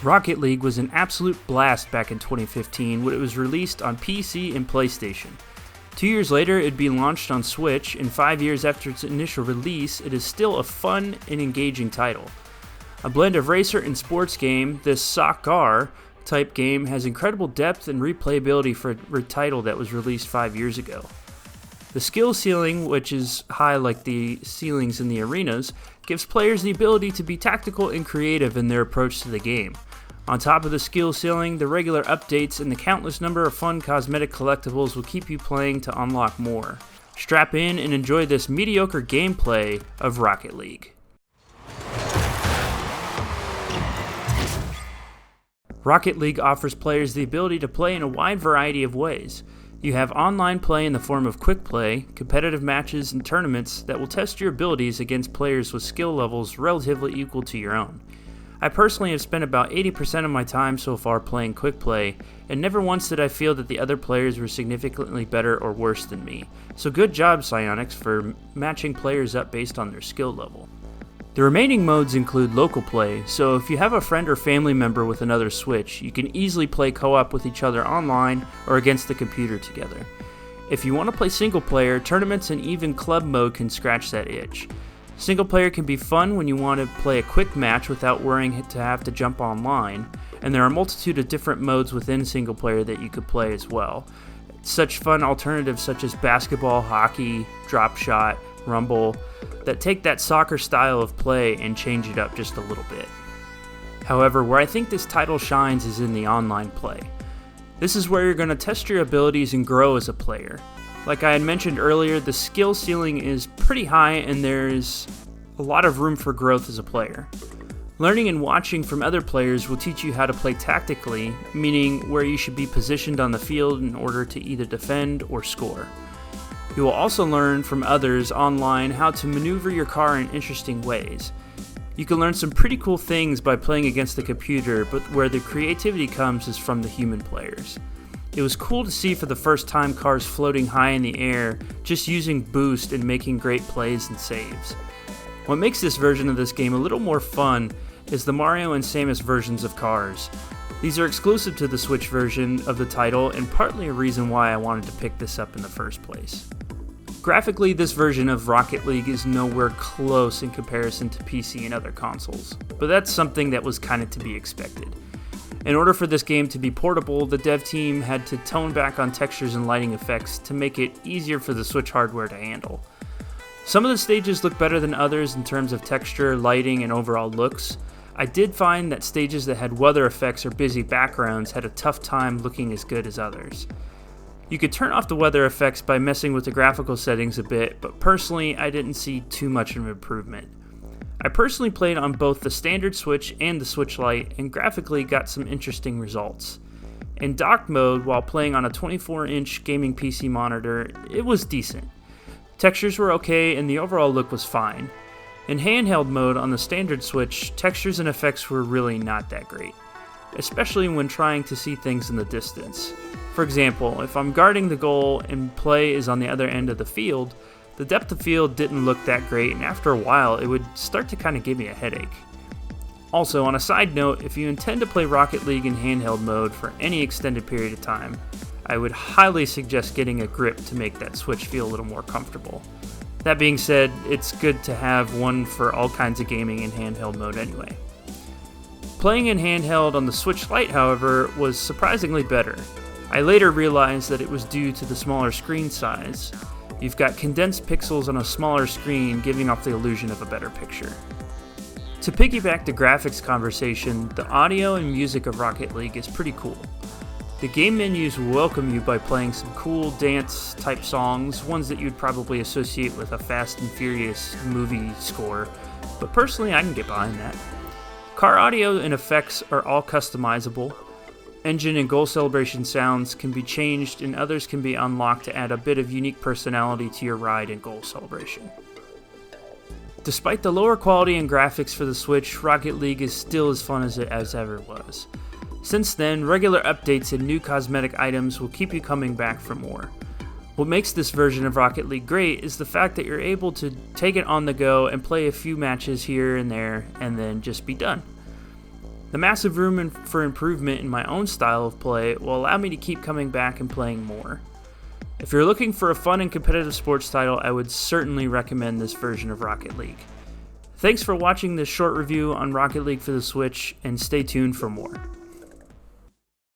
Rocket League was an absolute blast back in 2015 when it was released on PC and PlayStation. 2 years later, it'd be launched on Switch, and 5 years after its initial release, it is still a fun and engaging title. A blend of racer and sports game, this soccer type game has incredible depth and replayability for a title that was released 5 years ago. The skill ceiling, which is high like the ceilings in the arenas, gives players the ability to be tactical and creative in their approach to the game. On top of the skill ceiling, the regular updates and the countless number of fun cosmetic collectibles will keep you playing to unlock more. Strap in and enjoy this mediocre gameplay of Rocket League. Rocket League offers players the ability to play in a wide variety of ways. You have online play in the form of quick play, competitive matches, and tournaments that will test your abilities against players with skill levels relatively equal to your own. I personally have spent about 80% of my time so far playing quick play, and never once did I feel that the other players were significantly better or worse than me, so good job Psyonix for matching players up based on their skill level. The remaining modes include local play, so if you have a friend or family member with another Switch, you can easily play co-op with each other online or against the computer together. If you want to play single player, tournaments and even club mode can scratch that itch. Single player can be fun when you want to play a quick match without worrying to have to jump online, and there are a multitude of different modes within single player that you could play as well. Such fun alternatives such as basketball, hockey, drop shot, rumble, that take that soccer style of play and change it up just a little bit. However, where I think this title shines is in the online play. This is where you're going to test your abilities and grow as a player. Like I had mentioned earlier, the skill ceiling is pretty high and there's a lot of room for growth as a player. Learning and watching from other players will teach you how to play tactically, meaning where you should be positioned on the field in order to either defend or score. You will also learn from others online how to maneuver your car in interesting ways. You can learn some pretty cool things by playing against the computer, but where the creativity comes is from the human players. It was cool to see for the first time cars floating high in the air, just using boost and making great plays and saves. What makes this version of this game a little more fun is the Mario and Samus versions of cars. These are exclusive to the Switch version of the title and partly a reason why I wanted to pick this up in the first place. Graphically, this version of Rocket League is nowhere close in comparison to PC and other consoles, but that's something that was kind of to be expected. In order for this game to be portable, the dev team had to tone back on textures and lighting effects to make it easier for the Switch hardware to handle. Some of the stages look better than others in terms of texture, lighting, and overall looks. I did find that stages that had weather effects or busy backgrounds had a tough time looking as good as others. You could turn off the weather effects by messing with the graphical settings a bit, but personally I didn't see too much of an improvement. I personally played on both the standard Switch and the Switch Lite and graphically got some interesting results. In dock mode, while playing on a 24-inch gaming PC monitor, it was decent. Textures were okay and the overall look was fine. In handheld mode on the standard Switch, textures and effects were really not that great, especially when trying to see things in the distance. For example, if I'm guarding the goal and play is on the other end of the field, the depth of field didn't look that great, and after a while it would start to kind of give me a headache. Also, on a side note, if you intend to play Rocket League in handheld mode for any extended period of time, I would highly suggest getting a grip to make that Switch feel a little more comfortable. That being said, it's good to have one for all kinds of gaming in handheld mode anyway. Playing in handheld on the Switch Lite, however, was surprisingly better. I later realized that it was due to the smaller screen size. You've got condensed pixels on a smaller screen, giving off the illusion of a better picture. To piggyback the graphics conversation, the audio and music of Rocket League is pretty cool. The game menus welcome you by playing some cool dance-type songs, ones that you'd probably associate with a Fast and Furious movie score, but personally I can get behind that. Car audio and effects are all customizable. Engine and goal celebration sounds can be changed and others can be unlocked to add a bit of unique personality to your ride and goal celebration. Despite the lower quality and graphics for the Switch, Rocket League is still as fun as it ever was. Since then, regular updates and new cosmetic items will keep you coming back for more. What makes this version of Rocket League great is the fact that you're able to take it on the go and play a few matches here and there and then just be done. The massive room for improvement in my own style of play will allow me to keep coming back and playing more. If you're looking for a fun and competitive sports title, I would certainly recommend this version of Rocket League. Thanks for watching this short review on Rocket League for the Switch, and stay tuned for more.